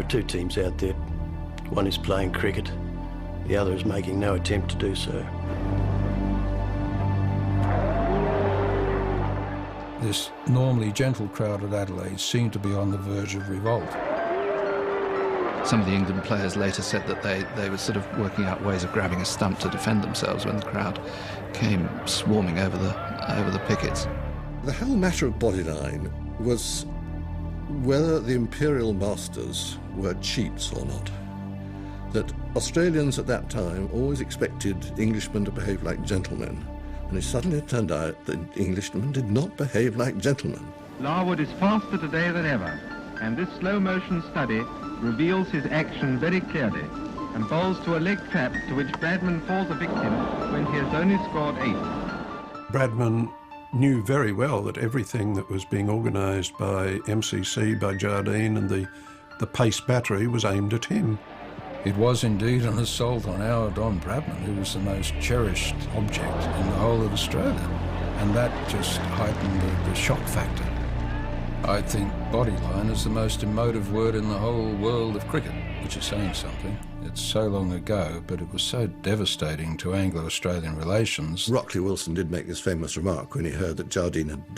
are two teams out there. One is playing cricket, the other is making no attempt to do so. This normally gentle crowd at Adelaide seemed to be on the verge of revolt. Some of the England players later said that they were sort of working out ways of grabbing a stump to defend themselves when the crowd came swarming over the pickets. The whole matter of Bodyline was whether the imperial masters were cheats or not. That Australians at that time always expected Englishmen to behave like gentlemen, and it suddenly turned out that Englishmen did not behave like gentlemen. Larwood is faster today than ever, and this slow-motion study reveals his action very clearly and bowls to a leg trap to which Bradman falls a victim when he has only scored 8. Bradman knew very well that everything that was being organised by MCC, by Jardine and the pace battery was aimed at him. It was indeed an assault on our Don Bradman, who was the most cherished object in the whole of Australia, and that just heightened the shock factor. I think bodyline is the most emotive word in the whole world of cricket, which is saying something. It's so long ago, but it was so devastating to Anglo-Australian relations. Rockley Wilson did make this famous remark when he heard that Jardine had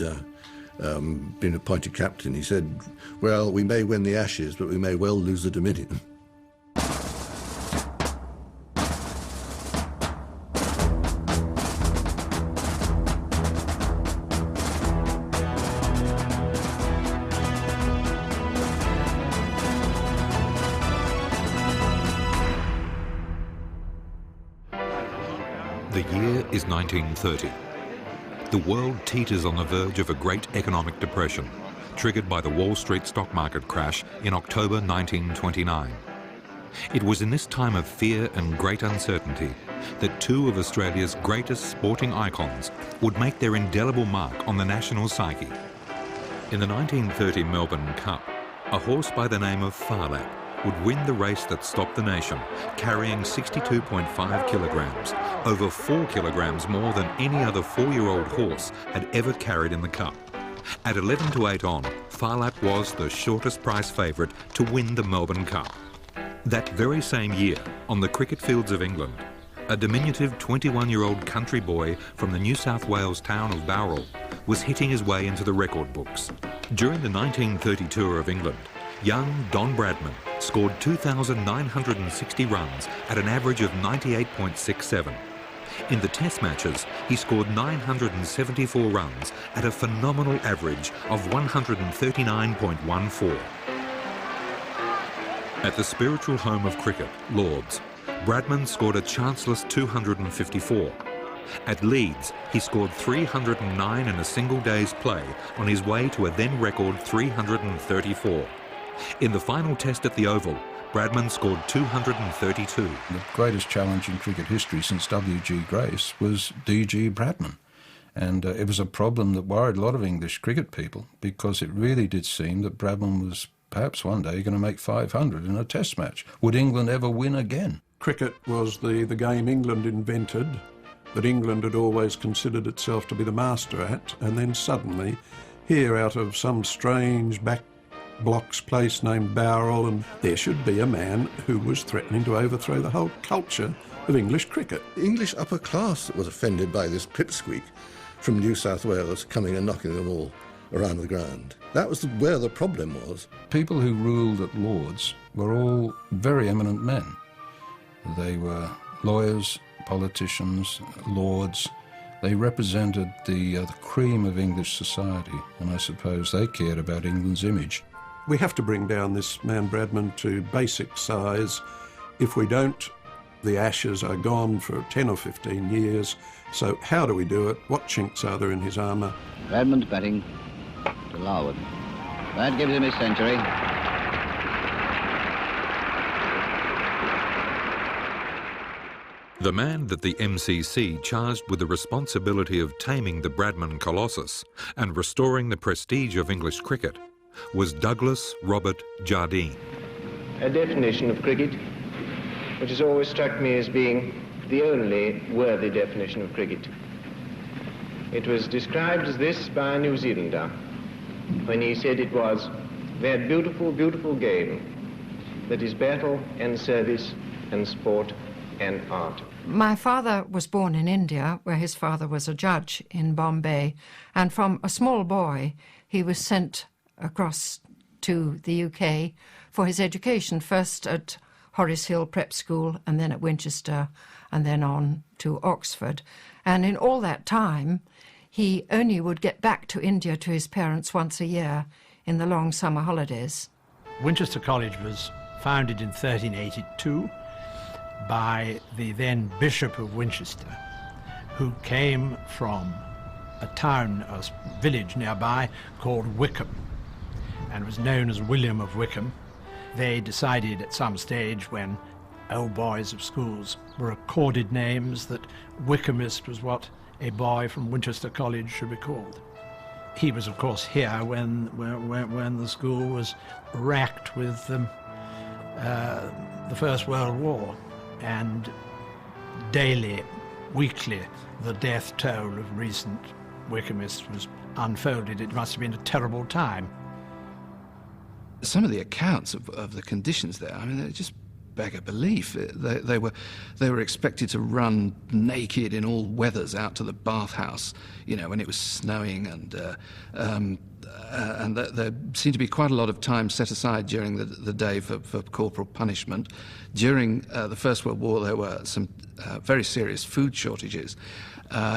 been appointed captain. He said, well, we may win the Ashes, but we may well lose the Dominion. The year is 1930. The world teeters on the verge of a great economic depression, triggered by the Wall Street stock market crash in October 1929. It was in this time of fear and great uncertainty that two of Australia's greatest sporting icons would make their indelible mark on the national psyche. In the 1930 Melbourne Cup, a horse by the name of Farlap would win the race that stopped the nation, carrying 62.5 kilograms, over 4 kilograms more than any other 4-year-old horse had ever carried in the Cup. At 11 to 8 on, Farlap was the shortest price favourite to win the Melbourne Cup. That very same year, on the cricket fields of England, a diminutive 21-year-old country boy from the New South Wales town of Bowral was hitting his way into the record books. During the 1930 tour of England, young Don Bradman scored 2,960 runs at an average of 98.67. In the Test matches, he scored 974 runs at a phenomenal average of 139.14. At the spiritual home of cricket, Lords, Bradman scored a chanceless 254. At Leeds, he scored 309 in a single day's play on his way to a then record 334. In the final test at the Oval, Bradman scored 232. The greatest challenge in cricket history since W.G. Grace was D.G. Bradman. And it was a problem that worried a lot of English cricket people, because it really did seem that Bradman was perhaps one day going to make 500 in a test match. Would England ever win again? Cricket was the game England invented, that England had always considered itself to be the master at, and then suddenly, here out of some strange back blocks place named Bowral, and there should be a man who was threatening to overthrow the whole culture of English cricket. The English upper class was offended by this pipsqueak from New South Wales coming and knocking them all around the ground. That was where the problem was. People who ruled at Lords were all very eminent men. They were lawyers, politicians, lords. They represented the cream of English society, and I suppose they cared about England's image. We have to bring down this man Bradman to basic size. If we don't, the Ashes are gone for 10 or 15 years. So how do we do it? What chinks are there in his armour? Bradman's batting to Larwood. That gives him his century. The man that the MCC charged with the responsibility of taming the Bradman Colossus and restoring the prestige of English cricket was Douglas Robert Jardine. A definition of cricket which has always struck me as being the only worthy definition of cricket. It was described as this by a New Zealander when he said it was their beautiful, beautiful game, that is battle and service and sport and art. My father was born in India, where his father was a judge in Bombay, and from a small boy he was sent across to the UK for his education, first at Horace Hill Prep School and then at Winchester and then on to Oxford. And in all that time he only would get back to India to his parents once a year in the long summer holidays. Winchester College was founded in 1382 by the then Bishop of Winchester, who came from a town, a village nearby called Wickham, and was known as William of Wickham. They decided at some stage, when old boys of schools were accorded names, that Wickhamist was what a boy from Winchester College should be called. He was, of course, here when the school was racked with the First World War, and daily, weekly, the death toll of recent Wickhamists was unfolded. It must have been a terrible time. Some of the accounts of the conditions there, I mean, they just beggar belief. They were expected to run naked in all weathers out to the bathhouse, you know, when it was snowing, and there seemed to be quite a lot of time set aside during the day for corporal punishment. During the First World War, there were some very serious food shortages,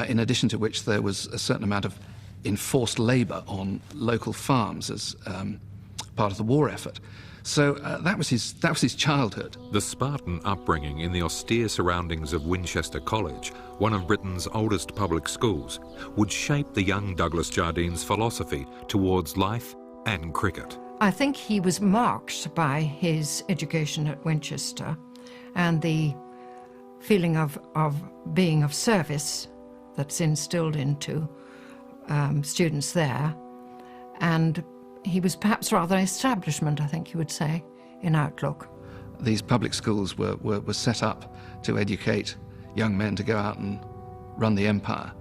in addition to which there was a certain amount of enforced labour on local farms as part of the war effort. So that was his childhood. The Spartan upbringing in the austere surroundings of Winchester College, one of Britain's oldest public schools, would shape the young Douglas Jardine's philosophy towards life and cricket. I think he was marked by his education at Winchester and the feeling of being of service that's instilled into students there. And he was perhaps rather establishment, I think you would say, in outlook. These public schools were set up to educate young men to go out and run the empire.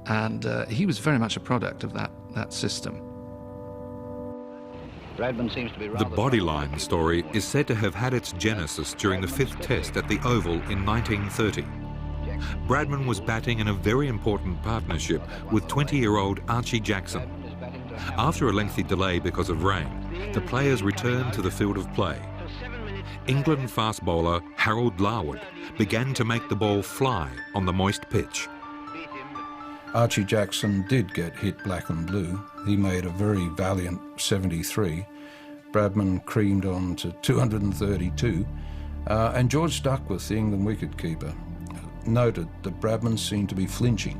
And he was very much a product of that system. Bradman seems to be The Bodyline story is said to have had its genesis during the 5th Test at the Oval in 1930. Bradman was batting in a very important partnership with 20-year-old Archie Jackson. After a lengthy delay because of rain, the players returned to the field of play. England fast bowler Harold Larwood began to make the ball fly on the moist pitch. Archie Jackson did get hit black and blue. He made a very valiant 73. Bradman creamed on to 232. And George Duckworth, the England wicketkeeper, noted that Bradman seemed to be flinching.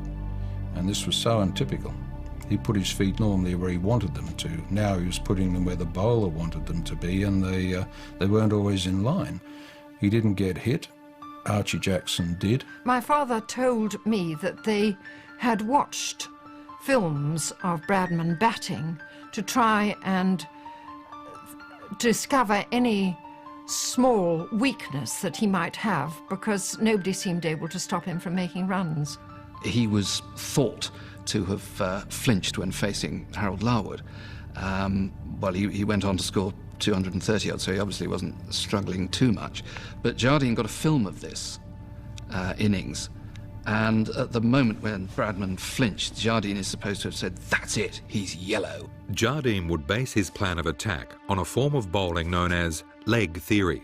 And this was so untypical. He put his feet normally where he wanted them to. Now he was putting them where the bowler wanted them to be, and they weren't always in line. He didn't get hit. Archie Jackson did. My father told me that they had watched films of Bradman batting to try and discover any small weakness that he might have, because nobody seemed able to stop him from making runs. He was thought to have flinched when facing Harold Larwood. Well, he went on to score 230 odd, so he obviously wasn't struggling too much. But Jardine got a film of this innings, and at the moment when Bradman flinched, Jardine is supposed to have said, "That's it, he's yellow." Jardine would base his plan of attack on a form of bowling known as leg theory,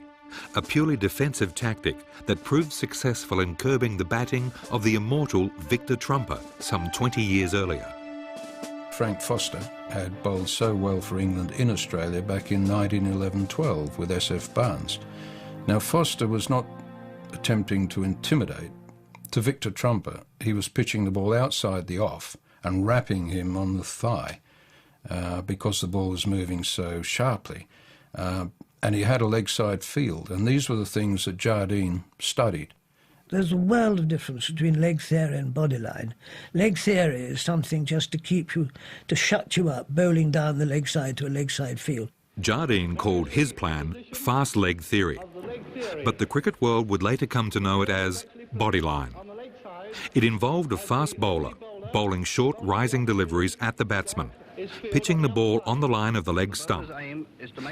a purely defensive tactic that proved successful in curbing the batting of the immortal Victor Trumper some 20 years earlier. Frank Foster had bowled so well for England in Australia back in 1911-12 with S.F. Barnes. Now, Foster was not attempting to intimidate. To Victor Trumper, he was pitching the ball outside the off and rapping him on the thigh because the ball was moving so sharply. And he had a leg side field, and these were the things that Jardine studied. There's a world of difference between leg theory and bodyline. Leg theory is something just to keep you, to shut you up, bowling down the leg side to a leg side field. Jardine called his plan fast leg theory, but the cricket world would later come to know it as bodyline. It involved a fast bowler bowling short rising deliveries at the batsman, pitching the ball on the line of the leg stump.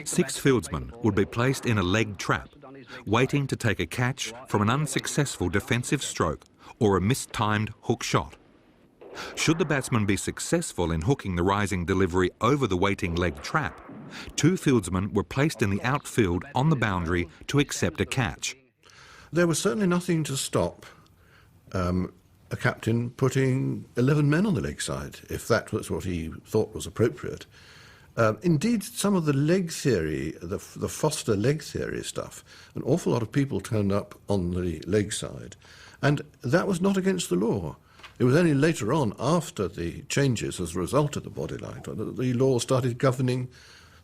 6 fieldsmen would be placed in a leg trap, waiting to take a catch from an unsuccessful defensive stroke or a mistimed hook shot. Should the batsman be successful in hooking the rising delivery over the waiting leg trap, 2 fieldsmen were placed in the outfield on the boundary to accept a catch. There was certainly nothing to stop a captain putting 11 men on the leg side, if that was what he thought was appropriate. Indeed, some of the leg theory, the Foster leg theory stuff, an awful lot of people turned up on the leg side, and that was not against the law. It was only later on, after the changes as a result of the bodyline, that the law started governing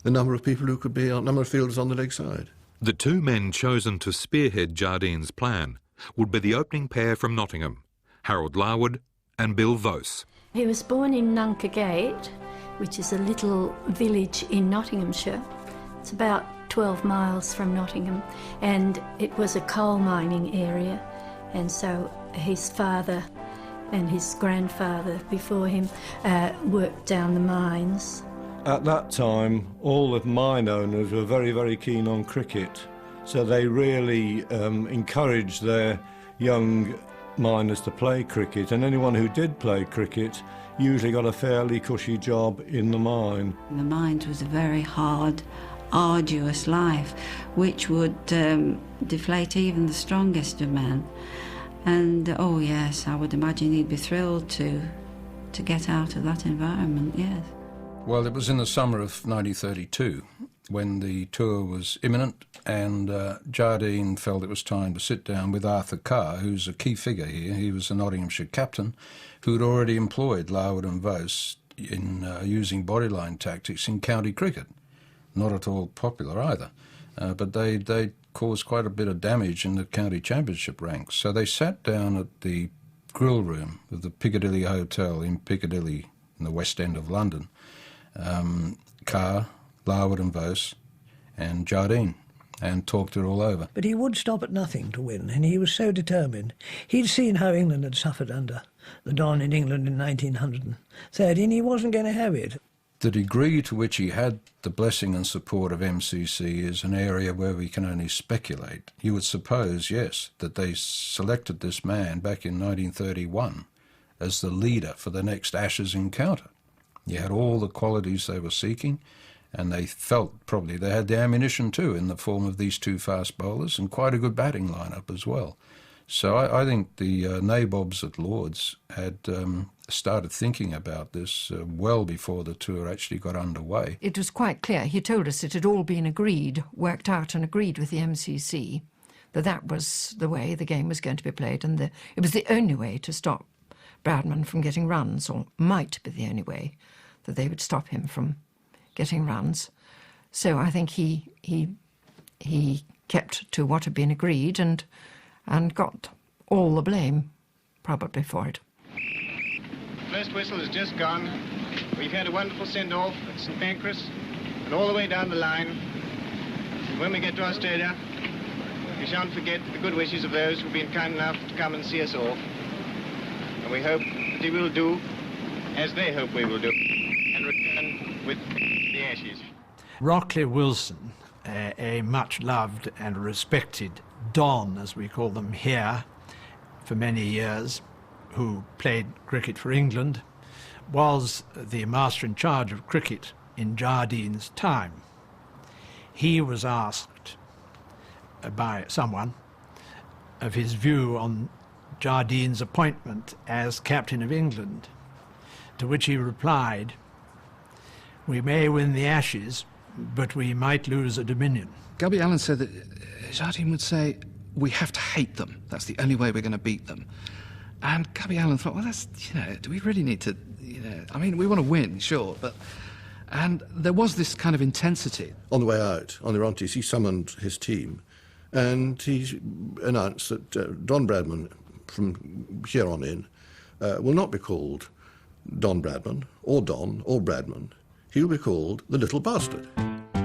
the number of people who could be on, number of fielders on the leg side. The 2 men chosen to spearhead Jardine's plan would be the opening pair from Nottingham, Harold Larwood and Bill Vose. He was born in Nunca Gate, which is a little village in Nottinghamshire. It's about 12 miles from Nottingham, and it was a coal mining area, and so his father and his grandfather before him worked down the mines. At that time, all the mine owners were very, very keen on cricket, so they really encouraged their young miners to play cricket, and anyone who did play cricket usually got a fairly cushy job in the mine. The mines was a very hard, arduous life, which would deflate even the strongest of men. And oh yes, I would imagine he'd be thrilled to get out of that environment, yes. Well, it was in the summer of 1932 when the tour was imminent, and Jardine felt it was time to sit down with Arthur Carr, who's a key figure here. He was the Nottinghamshire captain who'd already employed Larwood and Vose in using bodyline tactics in county cricket. Not at all popular either, but they caused quite a bit of damage in the county championship ranks. So they sat down at the grill room of the Piccadilly Hotel in Piccadilly in the West End of London. Carr, Larwood and Vose and Jardine, and talked it all over. But he would stop at nothing to win, and he was so determined. He'd seen how England had suffered under the Don in England in 1930, and he wasn't going to have it. The degree to which he had the blessing and support of MCC is an area where we can only speculate. You would suppose, yes, that they selected this man back in 1931 as the leader for the next Ashes encounter. He had all the qualities they were seeking, and they felt probably they had the ammunition too in the form of these 2 fast bowlers and quite a good batting lineup as well. So I think the nabobs at Lord's had started thinking about this well before the tour actually got underway. It was quite clear. He told us it had all been agreed, worked out and agreed with the MCC, that was the way the game was going to be played, and it was the only way to stop Bradman from getting runs, or might be the only way that they would stop him from getting runs. So I think he kept to what had been agreed and got all the blame, probably, for it. First whistle has just gone. We've had a wonderful send-off at St Pancras and all the way down the line. And when we get to Australia, we shan't forget the good wishes of those who've been kind enough to come and see us off. And we hope that he will do as they hope we will do and return with the Ashes. Rockley Wilson, a much-loved and respected Don, as we call them here, for many years, who played cricket for England, was the master in charge of cricket in Jardine's time. He was asked by someone of his view on Jardine's appointment as captain of England, to which he replied, "We may win the Ashes, but we might lose a Dominion." Gubby Allen said that Jardine would say, "We have to hate them. That's the only way we're going to beat them." And Gubby Allen thought, well, that's, do we really need to, I mean, we want to win, sure, but... And there was this kind of intensity. On the way out, on the Orontes, he summoned his team, and he announced that Don Bradman, from here on in, will not be called Don Bradman, or Don, or Bradman. He will be called the Little Bastard.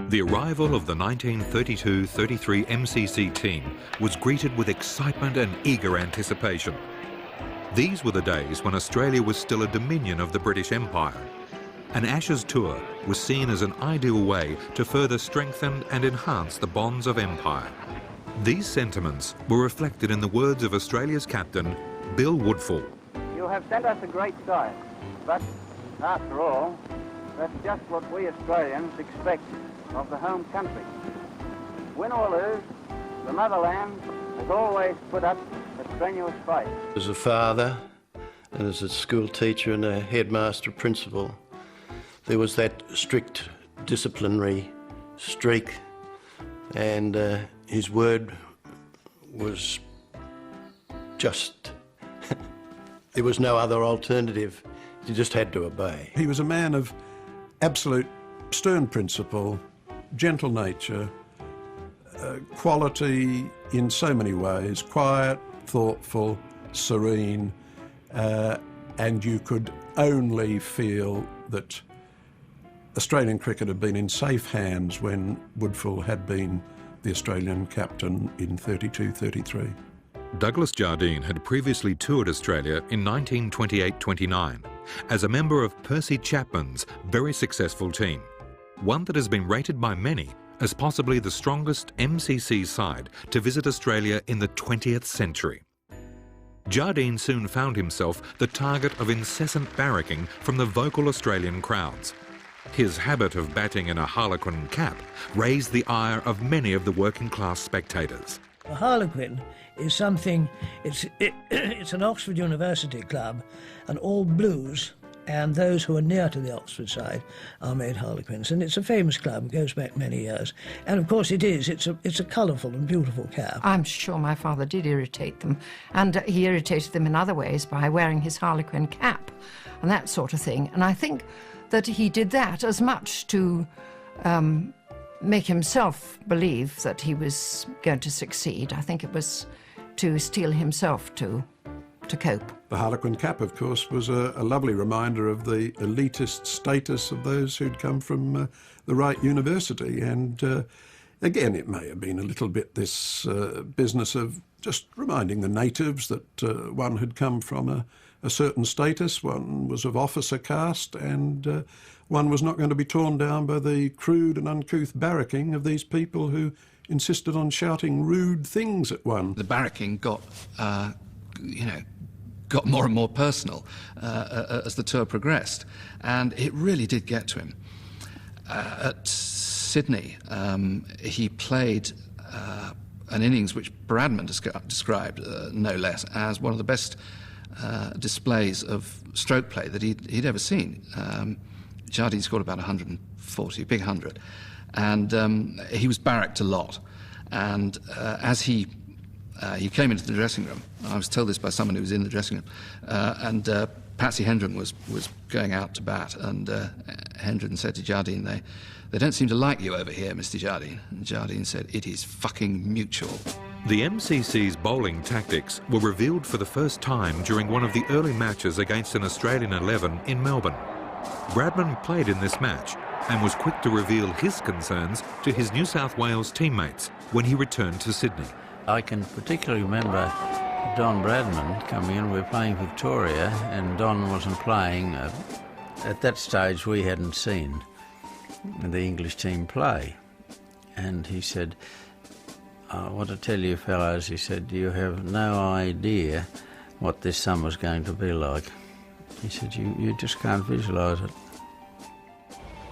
The arrival of the 1932-33 MCC team was greeted with excitement and eager anticipation. These were the days when Australia was still a dominion of the British Empire. an Ashes tour was seen as an ideal way to further strengthen and enhance the bonds of empire. These sentiments were reflected in the words of Australia's captain, Bill Woodfield. You have sent us a great side, but after all, that's just what we Australians expect of the home country. Win or lose, the motherland has always put up a strenuous fight. As a father and as a school teacher and a headmaster principal, there was that strict disciplinary streak, and his word was just, there was no other alternative. You just had to obey. He was a man of absolute stern principle, gentle nature, quality in so many ways, quiet, thoughtful, serene, and you could only feel that Australian cricket had been in safe hands when Woodfield had been the Australian captain in 32-33. Douglas Jardine had previously toured Australia in 1928-29 as a member of Percy Chapman's very successful team, one that has been rated by many as possibly the strongest MCC side to visit Australia in the 20th century. Jardine soon found himself the target of incessant barracking from the vocal Australian crowds. His habit of batting in a harlequin cap raised the ire of many of the working-class spectators. A harlequin is something, it's an Oxford University club, and all blues and those who are near to the Oxford side are made harlequins. And it's a famous club, it goes back many years. And of course it's a colourful and beautiful cap. I'm sure my father did irritate them, and he irritated them in other ways by wearing his harlequin cap and that sort of thing. And I think that he did that as much to make himself believe that he was going to succeed. I think it was to steel himself to cope. The harlequin cap, of course, was a lovely reminder of the elitist status of those who'd come from the right university. And again, it may have been a little bit this business of just reminding the natives that one had come from a certain status, one was of officer caste, and one was not going to be torn down by the crude and uncouth barracking of these people who insisted on shouting rude things at one. The barracking got, got more and more personal as the tour progressed, and it really did get to him. At Sydney, he played an innings which Bradman described, no less, as one of the best displays of stroke play that he'd ever seen. Jardine scored about 140, a big 100, and he was barracked a lot. And as he came into the dressing room, I was told this by someone who was in the dressing room, and Patsy Hendren was going out to bat, and Hendren said to Jardine, they don't seem to like you over here, Mr. Jardine. And Jardine said, it is fucking mutual. The MCC's bowling tactics were revealed for the first time during one of the early matches against an Australian 11 in Melbourne. Bradman played in this match and was quick to reveal his concerns to his New South Wales teammates when he returned to Sydney. I can particularly remember Don Bradman coming in. We were playing Victoria, and Don wasn't playing. At that stage, we hadn't seen the English team play. And he said, I want to tell you fellows, he said, you have no idea what this summer's going to be like. He said, you just can't visualise it.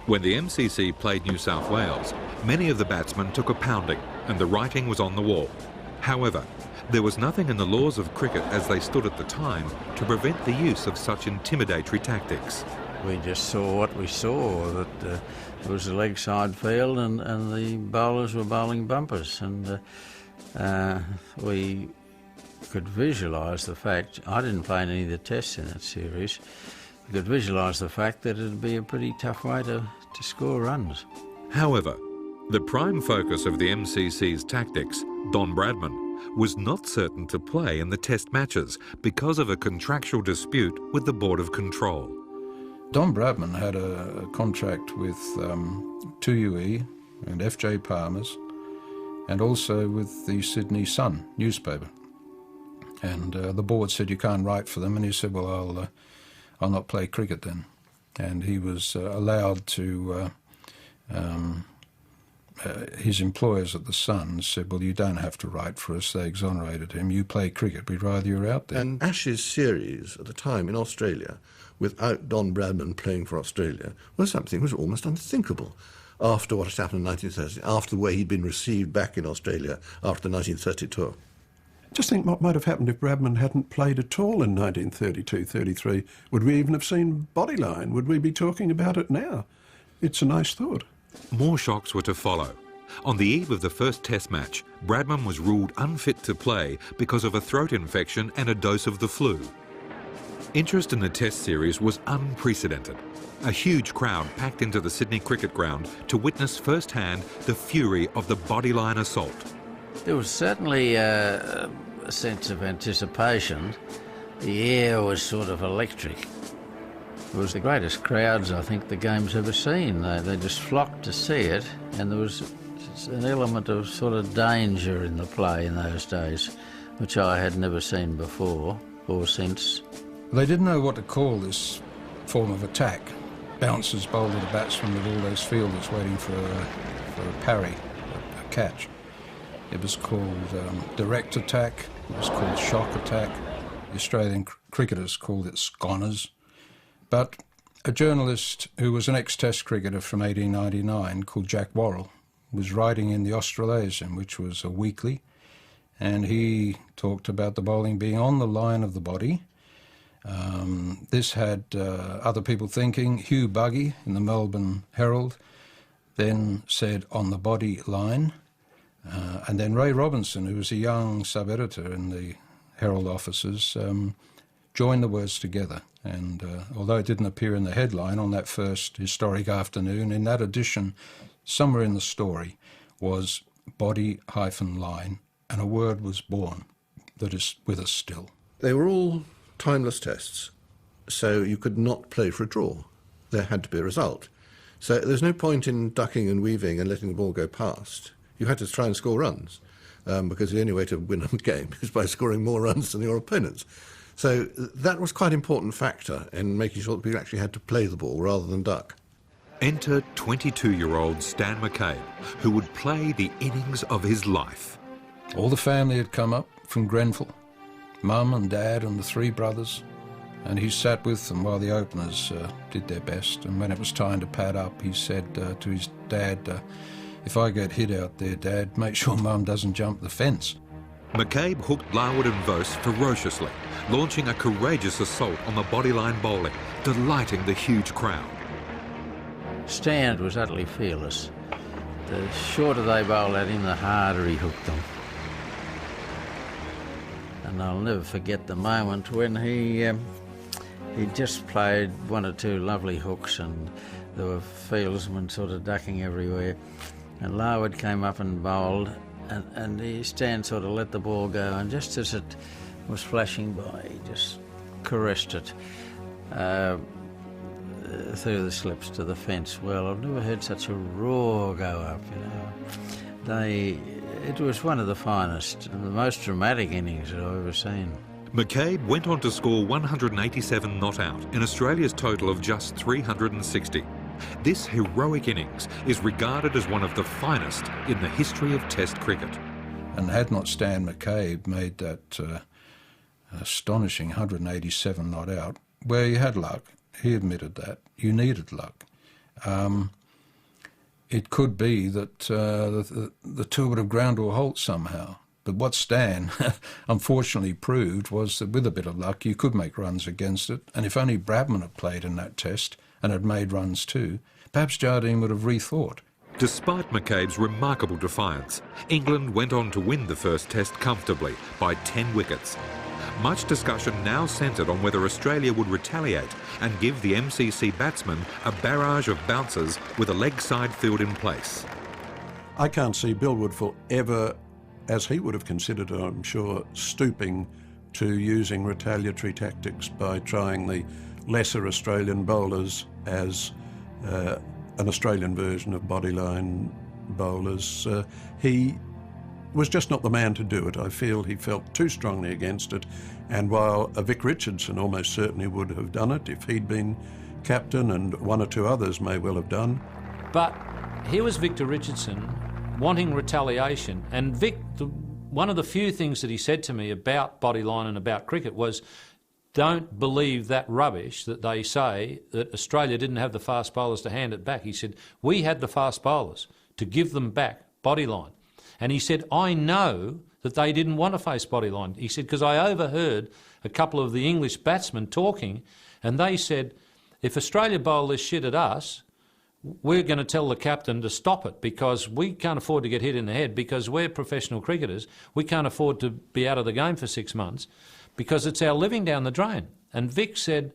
When the MCC played New South Wales, many of the batsmen took a pounding and the writing was on the wall. However, there was nothing in the laws of cricket as they stood at the time to prevent the use of such intimidatory tactics. We just saw what we saw, that it was a leg side field and the bowlers were bowling bumpers, and we could visualise the fact, I didn't play in any of the tests in that series, we could visualise the fact that it'd be a pretty tough way to score runs. However, the prime focus of the MCC's tactics, Don Bradman, was not certain to play in the test matches because of a contractual dispute with the Board of Control. Don Bradman had a contract with 2UE and F.J. Palmer's, and also with the Sydney Sun newspaper. And the board said, you can't write for them, and he said, well, I'll not play cricket then. and he was allowed to... his employers at the Sun said, well, you don't have to write for us. They exonerated him. You play cricket, we'd rather you're out there. And Ashes Series at the time in Australia, without Don Bradman playing for Australia, was something that was almost unthinkable after what had happened in 1930, after the way he'd been received back in Australia after the 1930 tour. Just think what might have happened if Bradman hadn't played at all in 1932-33. Would we even have seen Bodyline? Would we be talking about it now? It's a nice thought. More shocks were to follow. On the eve of the first Test match, Bradman was ruled unfit to play because of a throat infection and a dose of the flu. Interest in the Test series was unprecedented. A huge crowd packed into the Sydney cricket ground to witness firsthand the fury of the Bodyline assault. There was certainly a sense of anticipation. The air was sort of electric. It was the greatest crowds I think the game's ever seen. They just flocked to see it, and there was an element of sort of danger in the play in those days, which I had never seen before or since. They didn't know what to call this form of attack. Bouncers bowled at a batsman with all those fielders waiting for a parry, a catch. It was called direct attack, it was called shock attack. The Australian cricketers called it sconers. But a journalist who was an ex-Test cricketer from 1899 called Jack Worrell was writing in the Australasian, which was a weekly, and he talked about the bowling being on the line of the body. This had other people thinking. Hugh Buggy in the Melbourne Herald then said on the body line, and then Ray Robinson, who was a young sub-editor in the Herald offices, joined the words together. And although it didn't appear in the headline on that first historic afternoon, in that edition, somewhere in the story was body-line, and a word was born that is with us still. They were all timeless tests, so you could not play for a draw. There had to be a result. So there's no point in ducking and weaving and letting the ball go past. You had to try and score runs, because the only way to win a game is by scoring more runs than your opponents. So that was quite an important factor in making sure that people actually had to play the ball rather than duck. Enter 22-year-old Stan Mccain, who would play the innings of his life. All the family had come up from Grenfell, Mum and Dad and the three brothers, and he sat with them while the openers did their best. And when it was time to pad up, he said to his dad, if I get hit out there, Dad, make sure Mum doesn't jump the fence. McCabe hooked Larwood and Vose ferociously, launching a courageous assault on the bodyline bowling, delighting the huge crowd. Stan was utterly fearless. The shorter they bowled at him, the harder he hooked them. And I'll never forget the moment when he just played one or two lovely hooks, and there were fieldsmen sort of ducking everywhere. And Larwood came up and bowled, and Stan sort of let the ball go, and just as it was flashing by, he just caressed it through the slips to the fence. Well, I've never heard such a roar go up, you know. It was one of the finest and the most dramatic innings that I've ever seen. McCabe went on to score 187 not out in Australia's total of just 360. This heroic innings is regarded as one of the finest in the history of Test cricket. And had not Stan McCabe made that astonishing 187 not out, where you had luck, he admitted that, you needed luck. It could be that the tour would have ground to a halt somehow. But what Stan unfortunately proved was that with a bit of luck you could make runs against it, and if only Bradman had played in that test and had made runs too, perhaps Jardine would have rethought. Despite McCabe's remarkable defiance, England went on to win the first test comfortably by 10 wickets. Much discussion now centred on whether Australia would retaliate and give the MCC batsmen a barrage of bouncers with a leg side field in place. I can't see Bill Woodfield ever, as he would have considered, I'm sure, stooping to using retaliatory tactics by trying the lesser Australian bowlers as an Australian version of bodyline bowlers. He was just not the man to do it. I feel he felt too strongly against it, and while a Vic Richardson almost certainly would have done it if he'd been captain, and one or two others may well have done. But here was Victor Richardson wanting retaliation, and one of the few things that he said to me about Bodyline and about cricket was, don't believe that rubbish that they say that Australia didn't have the fast bowlers to hand it back. He said, we had the fast bowlers to give them back Bodyline. And he said, I know that they didn't want to face Bodyline. He said, because I overheard a couple of the English batsmen talking, and they said, if Australia bowl this shit at us, we're going to tell the captain to stop it, because we can't afford to get hit in the head, because we're professional cricketers. We can't afford to be out of the game for 6 months, because it's our living down the drain. And Vic said,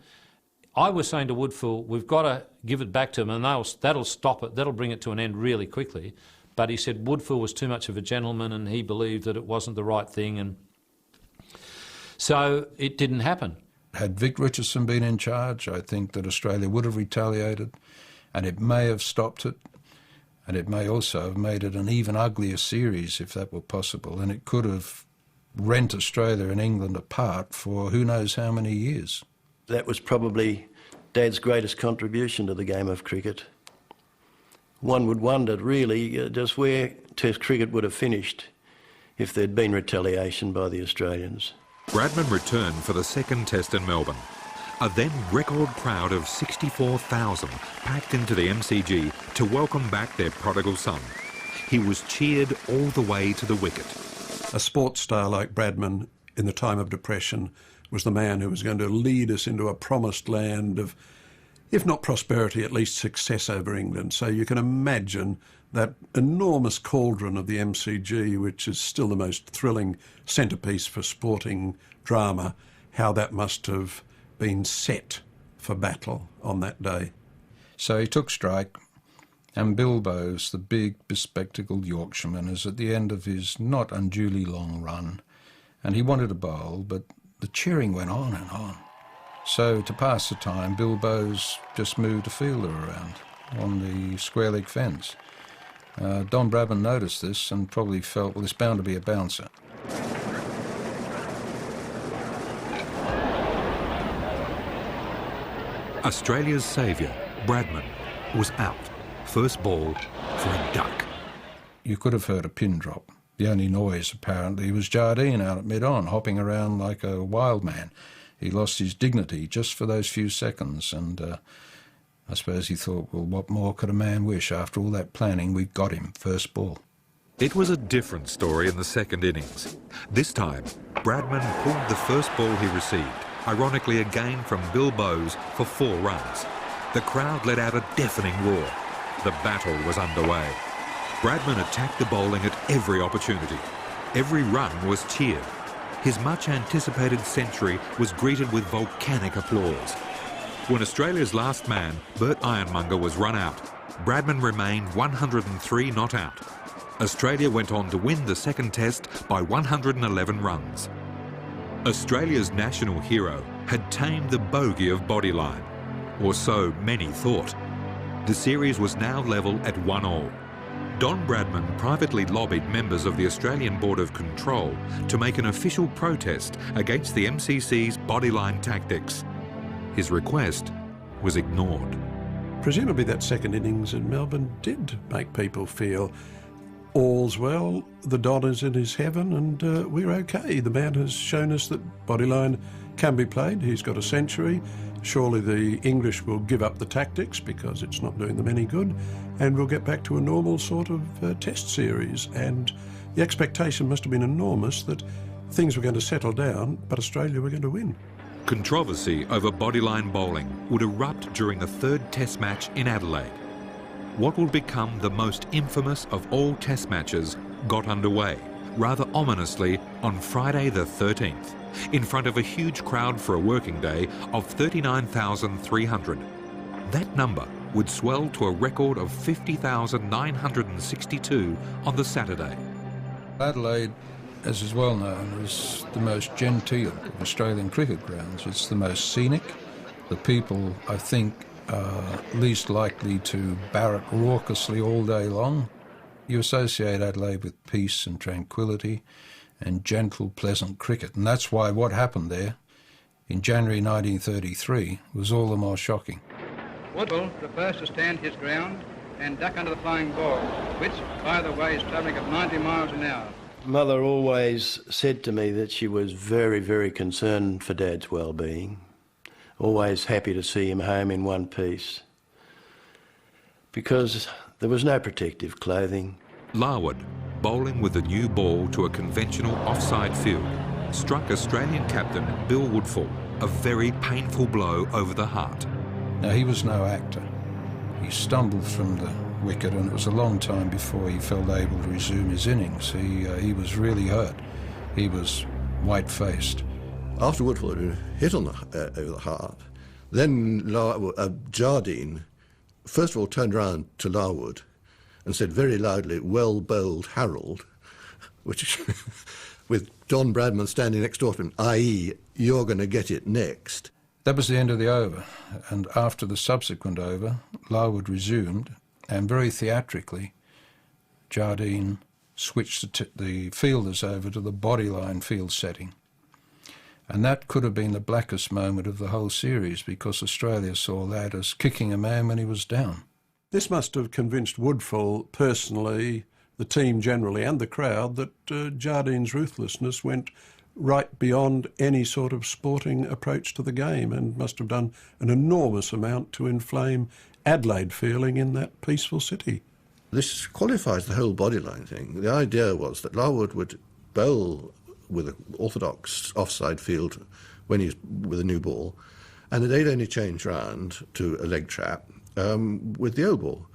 I was saying to Woodfield, we've got to give it back to them, and that'll stop it, that'll bring it to an end really quickly. But he said Woodfield was too much of a gentleman, and he believed that it wasn't the right thing, and so it didn't happen. Had Vic Richardson been in charge, I think that Australia would have retaliated, and it may have stopped it, and it may also have made it an even uglier series if that were possible, and it could have rent Australia and England apart for who knows how many years. That was probably Dad's greatest contribution to the game of cricket. One would wonder, really, just where Test cricket would have finished if there'd been retaliation by the Australians. Bradman returned for the second Test in Melbourne. A then record crowd of 64,000 packed into the MCG to welcome back their prodigal son. He was cheered all the way to the wicket. A sports star like Bradman in the time of depression was the man who was going to lead us into a promised land of, if not prosperity, at least success over England. So you can imagine that enormous cauldron of the MCG, which is still the most thrilling centrepiece for sporting drama, how that must have been set for battle on that day. So he took strike, and Bill Bowes, the big bespectacled Yorkshireman, is at the end of his not unduly long run, and he wanted to bowl, but the cheering went on and on. So to pass the time, Bill Bowes just moved a fielder around on the square leg fence. Don Bradman noticed this and probably felt, well, it's bound to be a bouncer. Australia's saviour, Bradman, was out. First ball for a duck. You could have heard a pin drop. The only noise, apparently, was Jardine out at mid-on, hopping around like a wild man. He lost his dignity just for those few seconds, and I suppose he thought, well, what more could a man wish? After all that planning, we've got him, first ball. It was a different story in the second innings. This time, Bradman pulled the first ball he received, ironically again from Bill Bowes, for 4 runs. The crowd let out a deafening roar. The battle was underway. Bradman attacked the bowling at every opportunity. Every run was cheered. His much-anticipated century was greeted with volcanic applause. When Australia's last man, Bert Ironmonger, was run out, Bradman remained 103 not out. Australia went on to win the second Test by 111 runs. Australia's national hero had tamed the bogey of Bodyline, or so many thought. The series was now level at 1-1. Don Bradman privately lobbied members of the Australian Board of Control to make an official protest against the MCC's Bodyline tactics. His request was ignored. Presumably that second innings in Melbourne did make people feel all's well, the Don is in his heaven, and we're okay. The man has shown us that Bodyline can be played. He's got a century. Surely the English will give up the tactics because it's not doing them any good, and we'll get back to a normal sort of Test series. And the expectation must have been enormous that things were going to settle down, but Australia were going to win. Controversy over Bodyline bowling would erupt during the third Test match in Adelaide. What would become the most infamous of all Test matches got underway, rather ominously, on Friday the 13th, in front of a huge crowd for a working day of 39,300. That number would swell to a record of 50,962 on the Saturday. Adelaide, as is well known, is the most genteel of Australian cricket grounds. It's the most scenic. The people, I think, are least likely to barrack raucously all day long. You associate Adelaide with peace and tranquility and gentle, pleasant cricket. And that's why what happened there in January 1933 was all the more shocking. Woodfield prefers to stand his ground and duck under the flying ball, which, by the way, is travelling at 90 miles an hour. Mother always said to me that she was very, very concerned for Dad's well-being, always happy to see him home in one piece, because there was no protective clothing. Larwood, bowling with a new ball to a conventional offside field, struck Australian captain Bill Woodfield a very painful blow over the heart. Now, he was no actor. He stumbled from the wicket, and it was a long time before he felt able to resume his innings. He was really hurt. He was white-faced. After Woodfield had hit on over the heart, then Jardine first of all turned round to Larwood and said very loudly, "Well bowled, Harold," which, with Don Bradman standing next door to him, i.e., you're going to get it next. That was the end of the over, and after the subsequent over, Larwood resumed, and very theatrically, Jardine switched the fielders over to the bodyline field setting. And that could have been the blackest moment of the whole series, because Australia saw that as kicking a man when he was down. This must have convinced Woodfield personally, the team generally, and the crowd that Jardine's ruthlessness went right beyond any sort of sporting approach to the game, and must have done an enormous amount to inflame Adelaide feeling in that peaceful city. This qualifies the whole bodyline thing. The idea was that Larwood would bowl with an orthodox offside field when he's with a new ball, and they'd only change round to a leg trap with the old ball.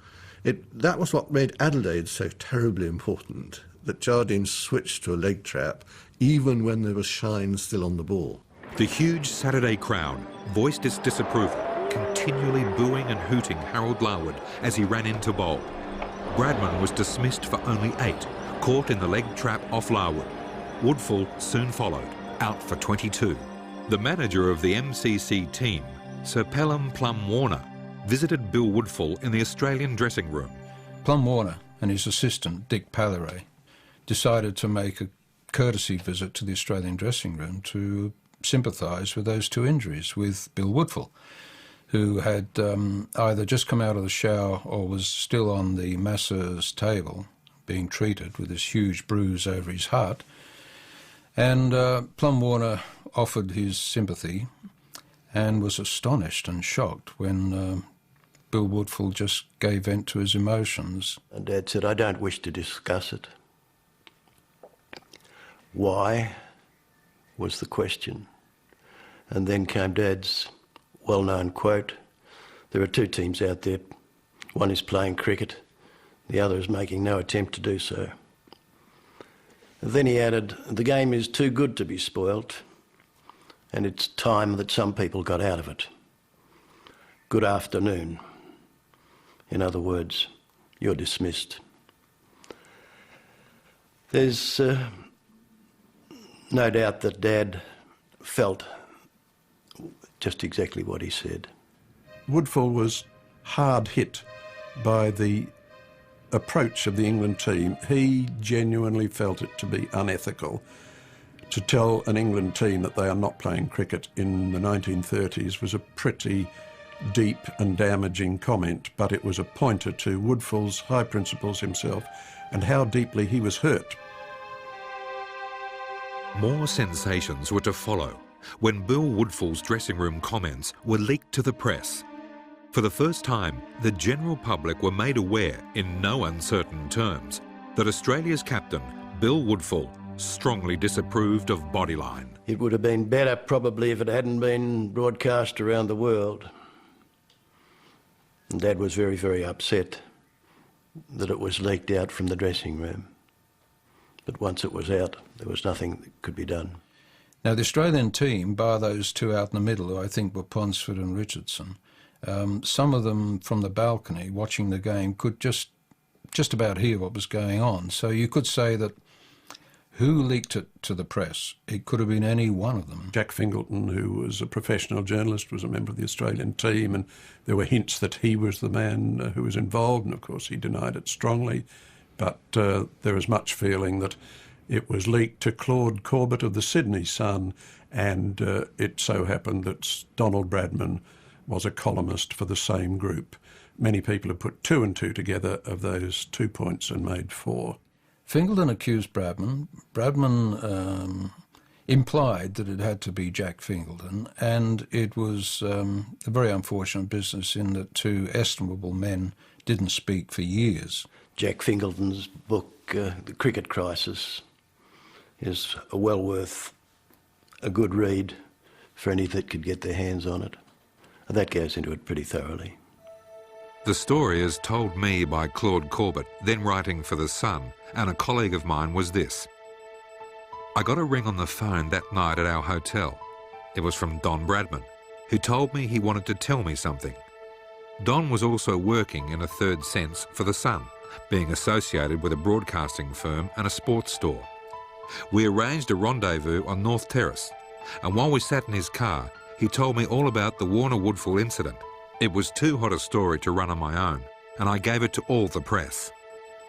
That was what made Adelaide so terribly important, that Jardine switched to a leg trap even when there was shine still on the ball. The huge Saturday crowd voiced its disapproval, continually booing and hooting Harold Larwood as he ran into bowl. Bradman was dismissed for only 8, caught in the leg trap off Larwood. Woodfield soon followed, out for 22. The manager of the MCC team, Sir Pelham Plum Warner, visited Bill Woodfield in the Australian dressing room. Plum Warner and his assistant, Dick Palliray, decided to make a courtesy visit to the Australian dressing room to sympathise with those 2 injuries with Bill Woodfield, who had either just come out of the shower or was still on the masseur's table being treated with this huge bruise over his heart. And Plum Warner offered his sympathy and was astonished and shocked when Bill Woodfield just gave vent to his emotions. And Dad said, "I don't wish to discuss it." Why was the question. And then came Dad's well-known quote, "There are 2 teams out there. One is playing cricket, the other is making no attempt to do so." And then he added, "The game is too good to be spoilt, and it's time that some people got out of it. Good afternoon. In other words, you're dismissed." There's no doubt that Dad felt just exactly what he said. Woodfield was hard hit by the approach of the England team. He genuinely felt it to be unethical. To tell an England team that they are not playing cricket in the 1930s was a pretty deep and damaging comment, but it was a pointer to Woodfield's high principles himself and how deeply he was hurt. More sensations were to follow when Bill Woodfield's dressing room comments were leaked to the press. For the first time, the general public were made aware, in no uncertain terms, that Australia's captain, Bill Woodfield, strongly disapproved of Bodyline. It would have been better probably if it hadn't been broadcast around the world. And Dad was very, very upset that it was leaked out from the dressing room. But once it was out, there was nothing that could be done. Now, the Australian team, bar those 2 out in the middle, who I think were Ponsford and Richardson, some of them from the balcony watching the game could just about hear what was going on. So you could say that who leaked it to the press? It could have been any one of them. Jack Fingleton, who was a professional journalist, was a member of the Australian team, and there were hints that he was the man who was involved, and of course he denied it strongly. But there was much feeling that it was leaked to Claude Corbett of the Sydney Sun, and it so happened that Donald Bradman was a columnist for the same group. Many people have put 2 and 2 together of those 2 points and made 4. Fingleton accused Bradman. Bradman implied that it had to be Jack Fingleton, and it was a very unfortunate business in that 2 estimable men didn't speak for years. Jack Fingleton's book, The Cricket Crisis, is well worth a good read for any that could get their hands on it. That goes into it pretty thoroughly. The story is told me by Claude Corbett, then writing for The Sun, and a colleague of mine was this. I got a ring on the phone that night at our hotel. It was from Don Bradman, who told me he wanted to tell me something. Don was also working in a third sense for The Sun, being associated with a broadcasting firm and a sports store. We arranged a rendezvous on North Terrace, and while we sat in his car, he told me all about the Warner Woodfield incident. It was too hot a story to run on my own, and I gave it to all the press.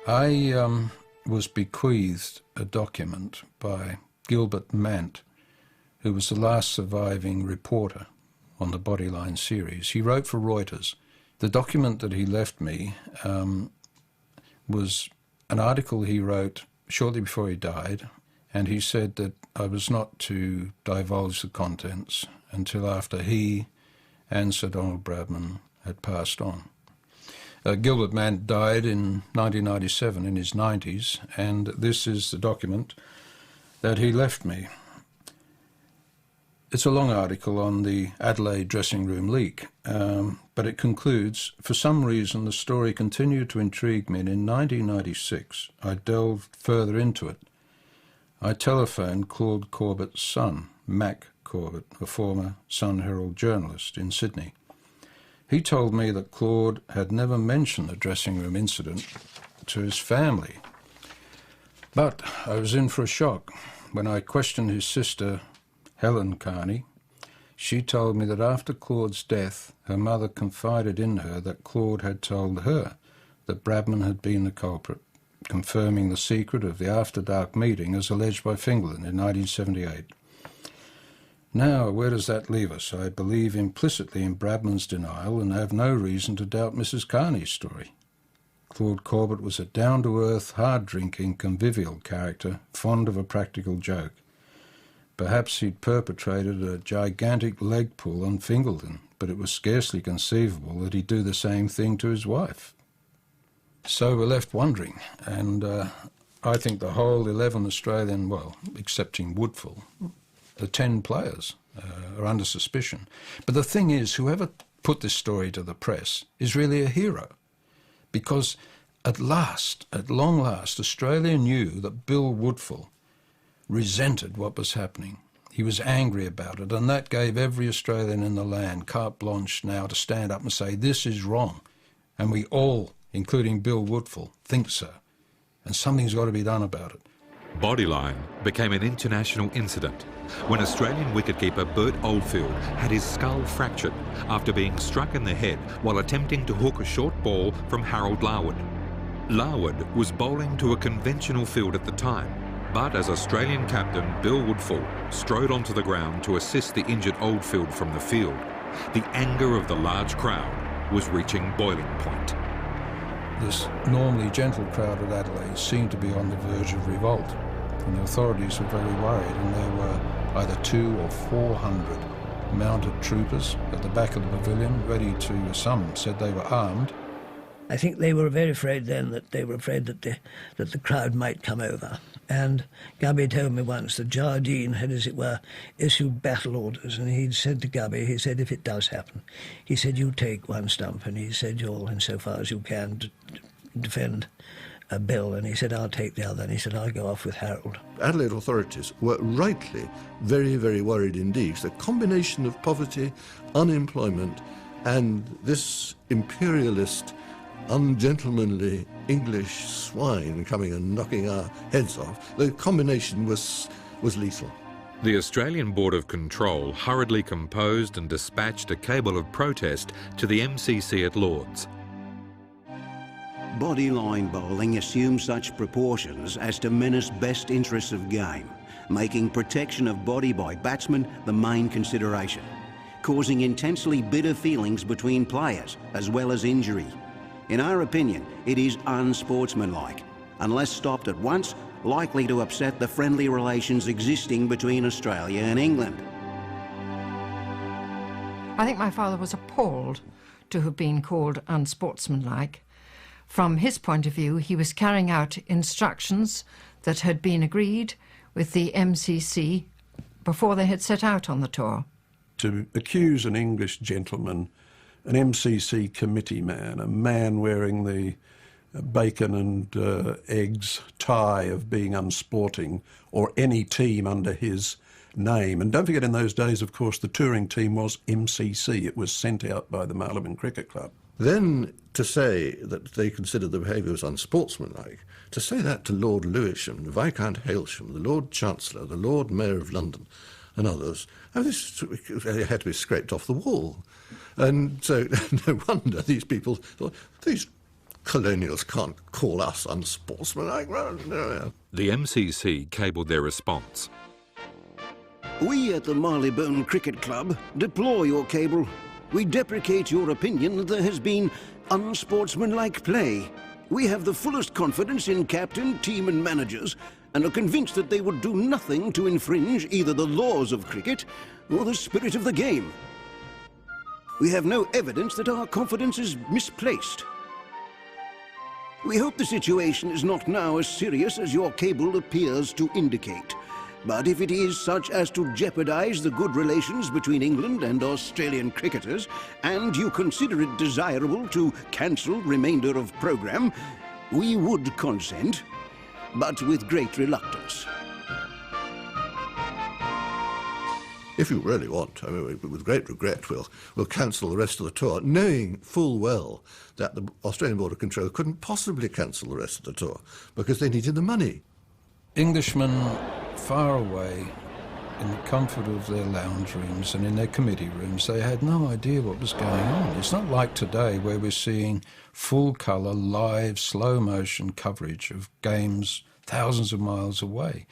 I was bequeathed a document by Gilbert Mant, who was the last surviving reporter on the Bodyline series. He wrote for Reuters. The document that he left me was an article he wrote shortly before he died, and he said that I was not to divulge the contents until after he and Sir Donald Bradman had passed on. Gilbert Mant died in 1997 in his 90s, and this is the document that he left me. It's a long article on the Adelaide dressing room leak, but it concludes, for some reason the story continued to intrigue me, and in 1996 I delved further into it. I telephoned Claude Corbett's son, Mac Corbett, a former Sun Herald journalist in Sydney. He told me that Claude had never mentioned the dressing room incident to his family. But I was in for a shock when I questioned his sister, Helen Carney. She told me that after Claude's death, her mother confided in her that Claude had told her that Bradman had been the culprit, confirming the secret of the after-dark meeting as alleged by Fingleton in 1978. Now, where does that leave us? I believe implicitly in Bradman's denial and have no reason to doubt Mrs. Carney's story. Claude Corbett was a down-to-earth, hard-drinking, convivial character, fond of a practical joke. Perhaps he'd perpetrated a gigantic leg pull on Fingleton, but it was scarcely conceivable that he'd do the same thing to his wife. So we're left wondering, and I think the whole 11 Australian, well, excepting Woodfield, the 10 players are under suspicion. But the thing is, whoever put this story to the press is really a hero, because at long last, Australia knew that Bill Woodfield resented what was happening. He was angry about it, and that gave every Australian in the land carte blanche now to stand up and say, this is wrong. And we all, including Bill Woodfield, think so. And something's got to be done about it. Bodyline became an international incident when Australian wicketkeeper Bert Oldfield had his skull fractured after being struck in the head while attempting to hook a short ball from Harold Larwood. Larwood was bowling to a conventional field at the time, but as Australian captain Bill Woodfield strode onto the ground to assist the injured Oldfield from the field, the anger of the large crowd was reaching boiling point. This normally gentle crowd at Adelaide seemed to be on the verge of revolt, and the authorities were very worried, and there were either 200 or 400 mounted troopers at the back of the pavilion, ready to, some said they were armed. I think they were very afraid then that the crowd might come over. And Gubby told me once that Jardine had, as it were, issued battle orders, and he'd said to Gubby, he said, if it does happen, he said, you take one stump, and he said, you'll, insofar as you can, defend Bill, and he said, I'll take the other, and he said, I'll go off with Harold. Adelaide authorities were rightly very, very worried indeed. The combination of poverty, unemployment, and this imperialist, ungentlemanly English swine coming and knocking our heads off, the combination was lethal. The Australian Board of Control hurriedly composed and dispatched a cable of protest to the MCC at Lords. Bodyline bowling assumes such proportions as to menace best interests of game, making protection of body by batsmen the main consideration. causing intensely bitter feelings between players, as well as injury. In our opinion, it is unsportsmanlike. Unless stopped at once, likely to upset the friendly relations existing between Australia and England. I think my father was appalled to have been called unsportsmanlike. From his point of view, he was carrying out instructions that had been agreed with the MCC before they had set out on the tour. To accuse an English gentleman, an MCC committee man, a man wearing the bacon and eggs tie of being unsporting, or any team under his name. And don't forget, in those days, of course, the touring team was MCC. It was sent out by the Melbourne Cricket Club. Then to say that they considered the behaviour was unsportsmanlike, to say that to Lord Lewisham, Viscount Hailsham, the Lord Chancellor, the Lord Mayor of London and others, this had to be scraped off the wall. And so no wonder these people thought, these colonials can't call us unsportsmanlike. The MCC cabled their response. We at the Marylebone Cricket Club deplore your cable. We deprecate your opinion that there has been unsportsmanlike play. We have the fullest confidence in captain, team and managers, and are convinced that they would do nothing to infringe either the laws of cricket or the spirit of the game. We have no evidence that our confidence is misplaced. We hope the situation is not now as serious as your cable appears to indicate. But if it is such as to jeopardise the good relations between England and Australian cricketers, and you consider it desirable to cancel remainder of programme, we would consent, but with great reluctance. If you really want, I mean, with great regret, we'll cancel the rest of the tour, knowing full well that the Australian Board of Control couldn't possibly cancel the rest of the tour because they needed the money. Englishmen far away in the comfort of their lounge rooms and in their committee rooms, they had no idea what was going on. It's not like today where we're seeing full-colour, live, slow-motion coverage of games thousands of miles away.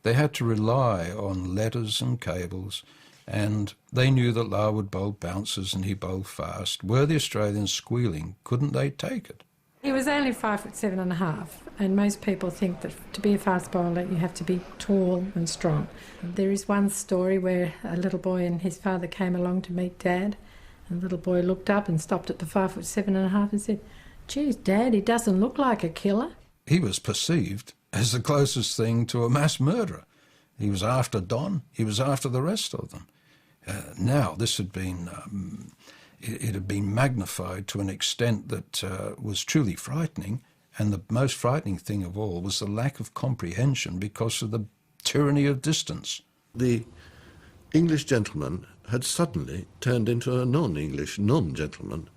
They had to rely on letters and cables, and they knew that Larwood bowled bouncers and he bowled fast. Were the Australians squealing? Couldn't they take it? He was only 5'7½", and most people think that to be a fast bowler you have to be tall and strong. There is one story where a little boy and his father came along to meet Dad, and the little boy looked up and stopped at the 5'7½" and said, "Geez, Dad, he doesn't look like a killer." He was perceived as the closest thing to a mass murderer. He was after Don, he was after the rest of them. Now, this had been... It had been magnified to an extent that was truly frightening, and the most frightening thing of all was the lack of comprehension because of the tyranny of distance. The English gentleman had suddenly turned into a non-English non-gentleman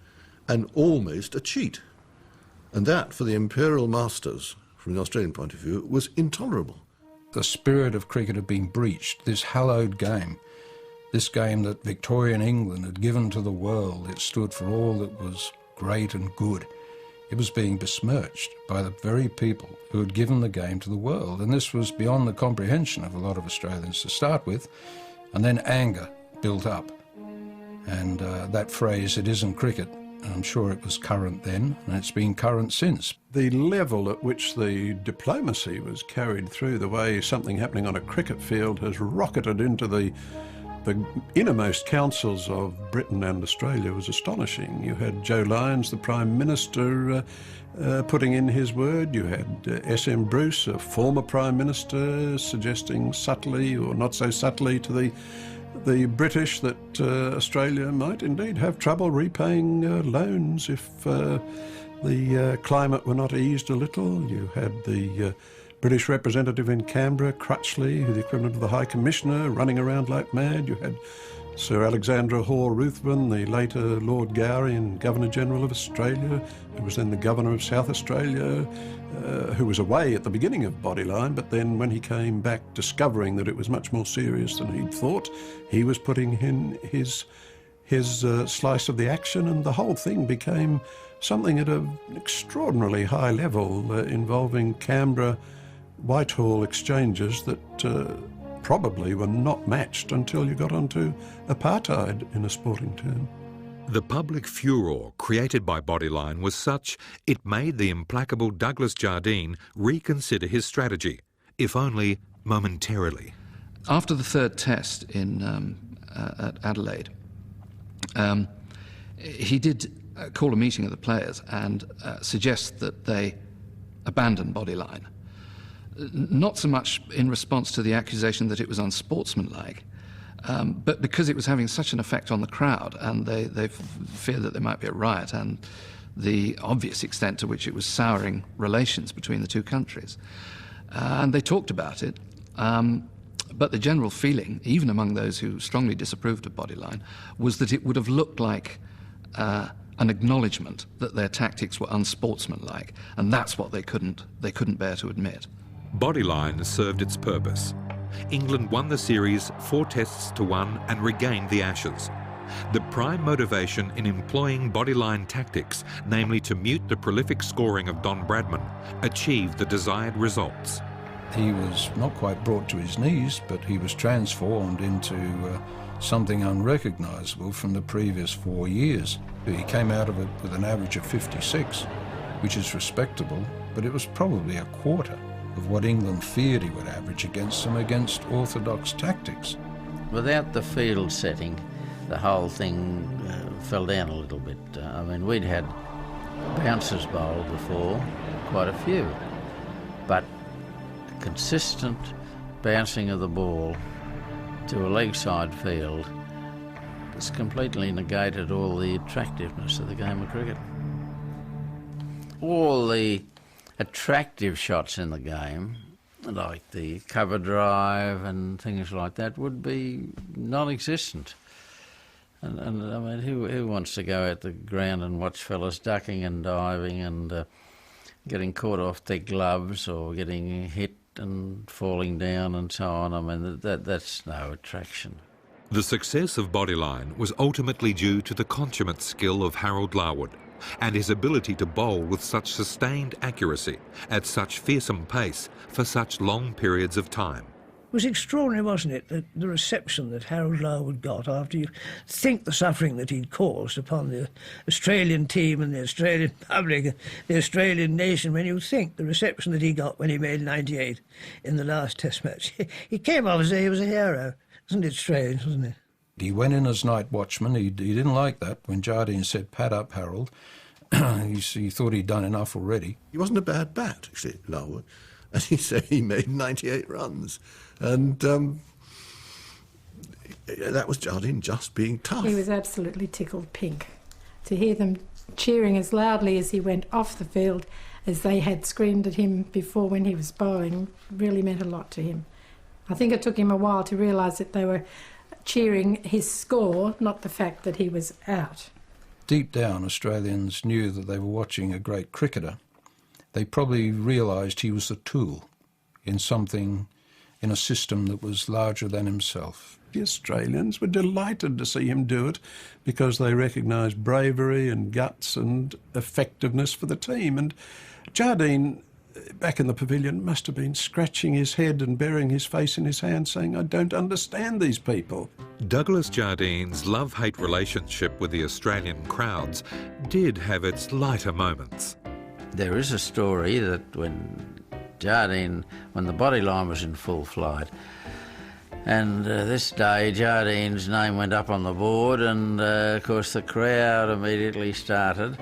and almost a cheat. And that, for the imperial masters, from the Australian point of view, was intolerable. The spirit of cricket had been breached, this hallowed game. This game that Victorian England had given to the world, it stood for all that was great and good. It was being besmirched by the very people who had given the game to the world, and this was beyond the comprehension of a lot of Australians to start with, and then anger built up. And that phrase, "it isn't cricket," I'm sure it was current then, and it's been current since. The level at which the diplomacy was carried through, the way something happening on a cricket field has rocketed into the innermost councils of Britain and Australia, was astonishing. You had Joe Lyons, the Prime Minister, putting in his word. You had S.M. Bruce, a former Prime Minister, suggesting subtly or not so subtly to the British that Australia might indeed have trouble repaying loans if the climate were not eased a little. You had the British representative in Canberra, Crutchley, the equivalent of the High Commissioner, running around like mad. You had Sir Alexander Hall Ruthven, the later Lord Gowrie and Governor-General of Australia, who was then the Governor of South Australia, who was away at the beginning of Bodyline, but then when he came back discovering that it was much more serious than he'd thought, he was putting in his slice of the action, and the whole thing became something at an extraordinarily high level, involving Canberra, Whitehall exchanges that probably were not matched until you got onto apartheid, in a sporting term. The public furor created by Bodyline was such it made the implacable Douglas Jardine reconsider his strategy, if only momentarily. After the third test at Adelaide, he did call a meeting of the players and suggest that they abandon Bodyline. Not so much in response to the accusation that it was unsportsmanlike, but because it was having such an effect on the crowd, and they feared that there might be a riot, and the obvious extent to which it was souring relations between the two countries. And they talked about it, but the general feeling, even among those who strongly disapproved of Bodyline, was that it would have looked like an acknowledgement that their tactics were unsportsmanlike, and that's what they couldn't bear to admit. Bodyline served its purpose. England won the series 4-1 and regained the Ashes. The prime motivation in employing Bodyline tactics, namely to mute the prolific scoring of Don Bradman, achieved the desired results. He was not quite brought to his knees, but he was transformed into something unrecognisable from the previous 4 years. He came out of it with an average of 56, which is respectable, but it was probably a quarter of what England feared he would average against them against orthodox tactics. Without the field setting, the whole thing fell down a little bit. I mean, we'd had bouncers bowled before, quite a few, but consistent bouncing of the ball to a leg side field has completely negated all the attractiveness of the game of cricket. All the attractive shots in the game, like the cover drive and things like that, would be non-existent. And I mean, who wants to go out the ground and watch fellas ducking and diving and getting caught off their gloves or getting hit and falling down and so on? I mean, that's no attraction. The success of Bodyline was ultimately due to the consummate skill of Harold Larwood and his ability to bowl with such sustained accuracy at such fearsome pace for such long periods of time. It was extraordinary, wasn't it, the reception that Harold Larwood got after you think the suffering that he'd caused upon the Australian team and the Australian public, the Australian nation, when you think the reception that he got when he made 98 in the last Test match. He came off as though he was a hero. Isn't it strange, wasn't it? He went in as night watchman. He didn't like that when Jardine said, "Pad up, Harold." He thought he'd done enough already. He wasn't a bad bat, actually, Larwood. And he said he made 98 runs. And that was Jardine just being tough. He was absolutely tickled pink. To hear them cheering as loudly as he went off the field as they had screamed at him before when he was bowling really meant a lot to him. I think it took him a while to realise that they were cheering his score, not the fact that he was out. Deep down, Australians knew that they were watching a great cricketer. They probably realised he was a tool in something, in a system that was larger than himself. The Australians were delighted to see him do it because they recognised bravery and guts and effectiveness for the team. And Jardine, back in the pavilion, must have been scratching his head and burying his face in his hands, saying, "I don't understand these people." Douglas Jardine's love-hate relationship with the Australian crowds did have its lighter moments. There is a story that when the Bodyline was in full flight, and this day Jardine's name went up on the board, and of course the crowd immediately started,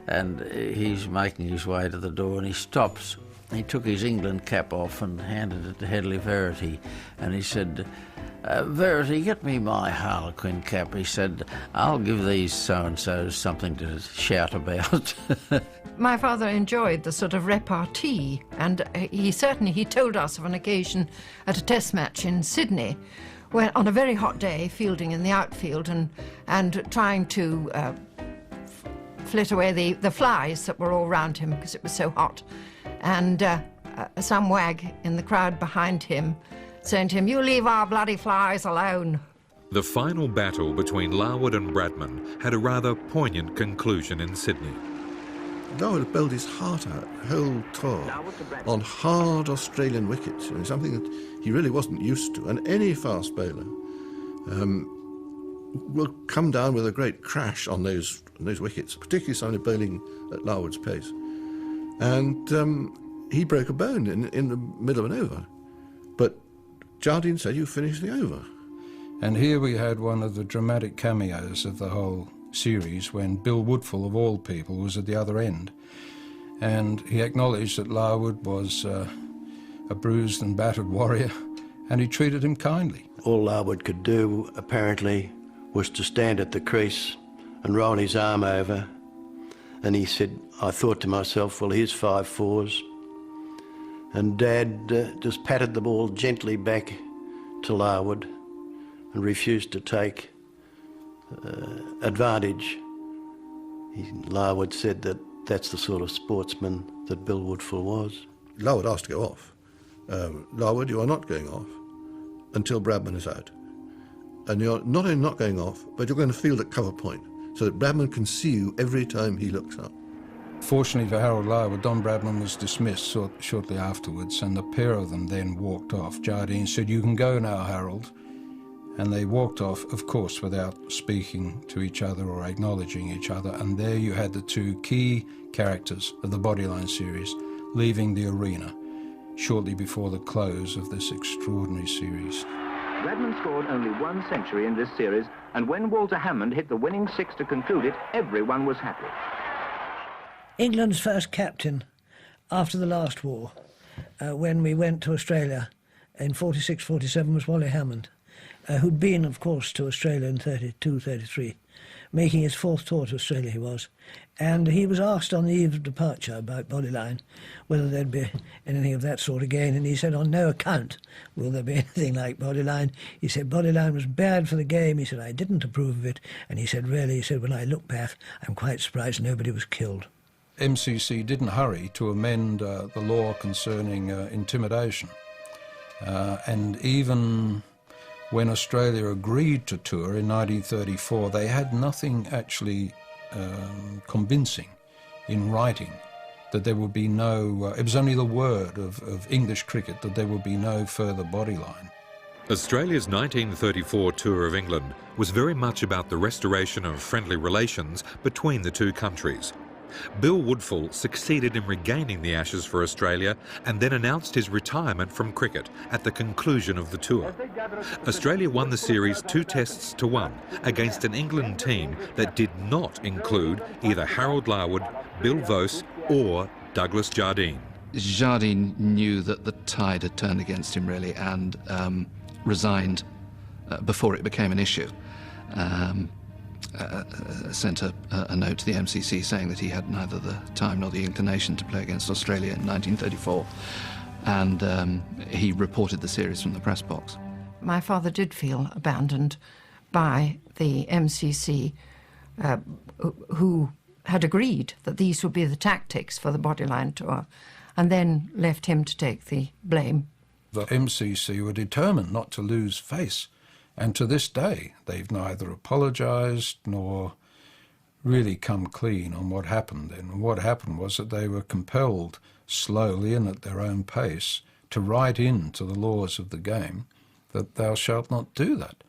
and he's making his way to the door and he stops. He took his England cap off and handed it to Hedley Verity, and he said, "Verity, get me my Harlequin cap." He said, "I'll give these so-and-sos something to shout about." My father enjoyed the sort of repartee, and he told us of an occasion at a Test match in Sydney, when on a very hot day, fielding in the outfield and trying to flit away the flies that were all round him because it was so hot, and some wag in the crowd behind him saying to him, "You leave our bloody flies alone." The final battle between Larwood and Bradman had a rather poignant conclusion in Sydney. Larwood bowled his heart out, whole tour, on hard Australian wickets, something that he really wasn't used to. And any fast bowler will come down with a great crash on those wickets, particularly somebody bowling at Larwood's pace. And he broke a bone in the middle of an over. But Jardine said, "You finish the over." And here we had one of the dramatic cameos of the whole series when Bill Woodfield, of all people, was at the other end. And he acknowledged that Larwood was a bruised and battered warrior, and he treated him kindly. All Larwood could do, apparently, was to stand at the crease and roll his arm over. And he said, I thought to myself, well, here's 5 fours. And Dad just patted the ball gently back to Larwood and refused to take advantage. Larwood said that that's the sort of sportsman that Bill Woodfield was. Larwood asked to go off. Larwood, you are not going off until Bradman is out. And you're not only not going off, but you're going to field at cover point so that Bradman can see you every time he looks up. Fortunately for Harold Larwood, Don Bradman was dismissed shortly afterwards, and the pair of them then walked off. Jardine said, "You can go now, Harold." And they walked off, of course, without speaking to each other or acknowledging each other. And there you had the 2 key characters of the Bodyline series leaving the arena shortly before the close of this extraordinary series. Bradman scored only 1 century in this series, and when Walter Hammond hit the winning 6 to conclude it, everyone was happy. England's first captain after the last war, when we went to Australia in 46-47, was Wally Hammond, who'd been, of course, to Australia in 32-33, making his 4th tour to Australia he was. And he was asked on the eve of departure about Bodyline whether there'd be anything of that sort again, and he said, on no account will there be anything like Bodyline. He said Bodyline was bad for the game. He said, I didn't approve of it. And he said, really, he said, when I look back, I'm quite surprised nobody was killed. MCC didn't hurry to amend the law concerning intimidation. And even when Australia agreed to tour in 1934, they had nothing actually convincing in writing that there would be no, it was only the word of English cricket that there would be no further Bodyline. Australia's 1934 tour of England was very much about the restoration of friendly relations between the 2 countries. Bill Woodfield succeeded in regaining the Ashes for Australia and then announced his retirement from cricket at the conclusion of the tour. Australia won the series 2 tests to 1 against an England team that did not include either Harold Larwood, Bill Vose or Douglas Jardine. Jardine knew that the tide had turned against him, really, and resigned before it became an issue. Sent a note to the MCC saying that he had neither the time nor the inclination to play against Australia in 1934, and he reported the series from the press box. My father did feel abandoned by the MCC, who had agreed that these would be the tactics for the Bodyline tour, and then left him to take the blame. The MCC were determined not to lose face. And to this day, they've neither apologised nor really come clean on what happened then. And what happened was that they were compelled, slowly and at their own pace, to write into the laws of the game that thou shalt not do that.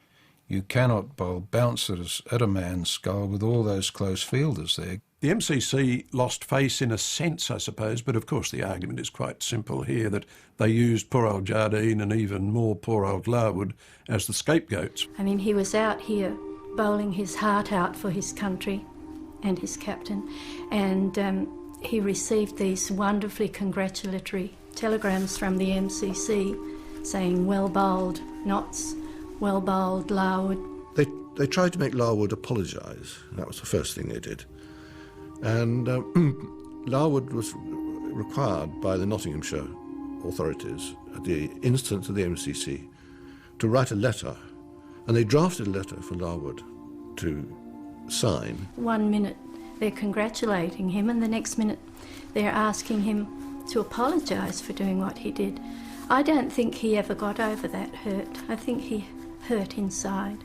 You cannot bowl bouncers at a man's skull with all those close fielders there. The MCC lost face in a sense, I suppose, but of course the argument is quite simple here, that they used poor old Jardine and even more poor old Larwood as the scapegoats. I mean, he was out here bowling his heart out for his country and his captain, and he received these wonderfully congratulatory telegrams from the MCC saying, well bowled, Notts, well bowled, Larwood. They tried to make Larwood apologise. That was the first thing they did. And Larwood was required by the Nottinghamshire authorities, at the instance of the MCC, to write a letter. And they drafted a letter for Larwood to sign. 1 minute they're congratulating him, and the next minute they're asking him to apologise for doing what he did. I don't think he ever got over that hurt. I think he hurt inside.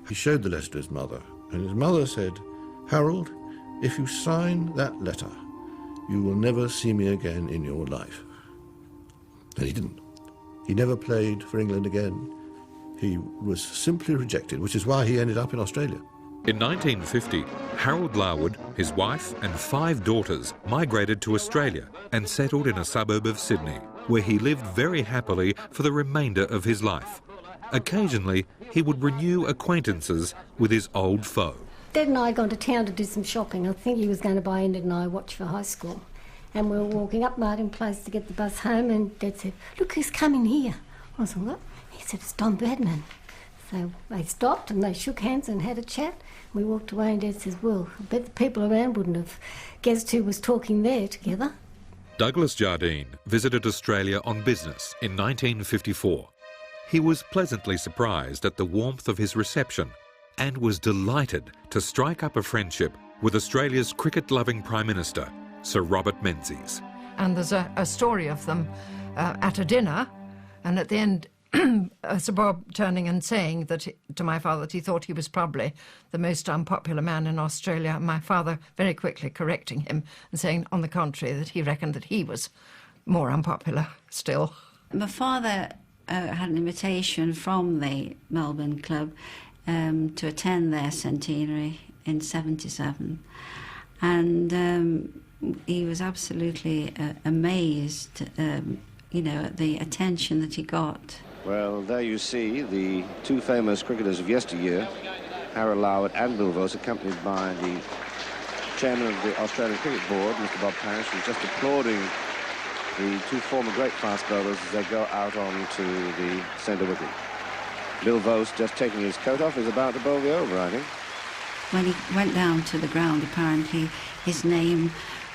He showed the letter to his mother, and his mother said, Harold, if you sign that letter, "You will never see me again in your life." And he didn't. He never played for England again. He was simply rejected, which is why he ended up in Australia. In 1950, Harold Larwood, his wife and 5 daughters migrated to Australia and settled in a suburb of Sydney, where he lived very happily for the remainder of his life. Occasionally, he would renew acquaintances with his old foe. Dad and I had gone to town to do some shopping. I think he was going to buy Enid and I a watch for high school. And we were walking up Martin Place to get the bus home, and Dad said, "Look who's coming here." I said, "What?" He said, "It's Don Bradman." So they stopped and they shook hands and had a chat. We walked away and Dad says, "Well, I bet the people around wouldn't have guessed who was talking there together." Douglas Jardine visited Australia on business in 1954. He was pleasantly surprised at the warmth of his reception and was delighted to strike up a friendship with Australia's cricket-loving Prime Minister, Sir Robert Menzies. And there's a story of them at a dinner, and at the end, Sir Bob turning and saying that to my father that he thought he was probably the most unpopular man in Australia, and my father very quickly correcting him and saying, on the contrary, that he reckoned that he was more unpopular still. My father had an invitation from the Melbourne Club to attend their centenary in '77, and he was absolutely amazed, you know, at the attention that he got. Well, there you see the 2 famous cricketers of yesteryear, Harold Larwood and Bill Vose, accompanied by the chairman of the Australian Cricket Board, Mr. Bob Parish, who's just applauding the 2 former great fast bowlers as they go out onto the centre wicket. Bill Vose, just taking his coat off, is about to bowl the over, I think. When he went down to the ground, apparently his name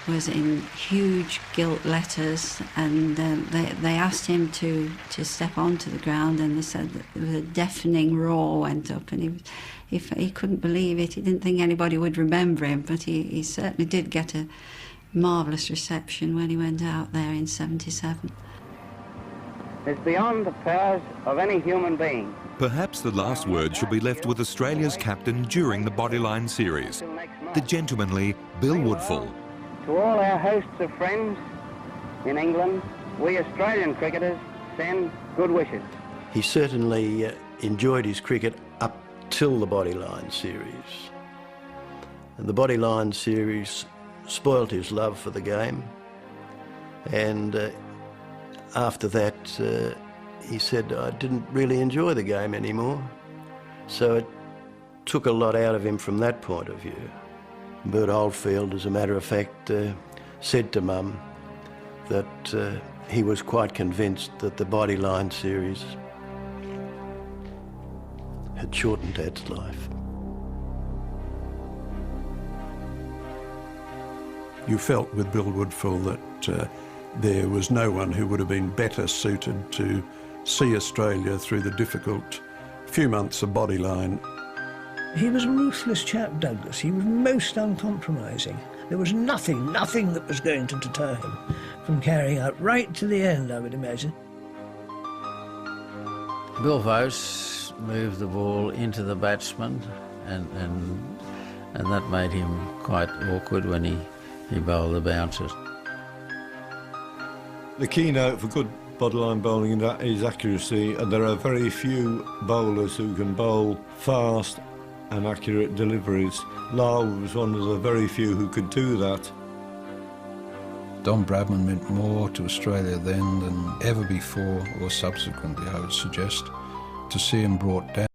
was in huge gilt letters, and they asked him to step onto the ground, and they said that a deafening roar went up, and he couldn't believe it. He didn't think anybody would remember him, but he certainly did get a marvellous reception when he went out there in '77. It's beyond the powers of any human being. Perhaps the last word should be left with Australia's captain during the Bodyline series, the gentlemanly Bill Woodfield. To all our hosts of friends in England, we Australian cricketers send good wishes. He certainly enjoyed his cricket up till the Bodyline series. And the Bodyline series spoilt his love for the game, and after that he said, "I didn't really enjoy the game anymore." So it took a lot out of him from that point of view. Bert Oldfield, as a matter of fact, said to Mum that he was quite convinced that the Bodyline series had shortened Dad's life. You felt with Bill Woodfield that there was no one who would have been better suited to see Australia through the difficult few months of Bodyline. He was a ruthless chap, Douglas. He was most uncompromising. There was nothing that was going to deter him from carrying out right to the end, I would imagine. Bill Vose moved the ball into the batsman, and that made him quite awkward when he bowled the bouncers. The keynote for good bodyline bowling is accuracy, and there are very few bowlers who can bowl fast and accurate deliveries. Larwood was one of the very few who could do that. Don Bradman meant more to Australia then than ever before or subsequently, I would suggest. To see him brought down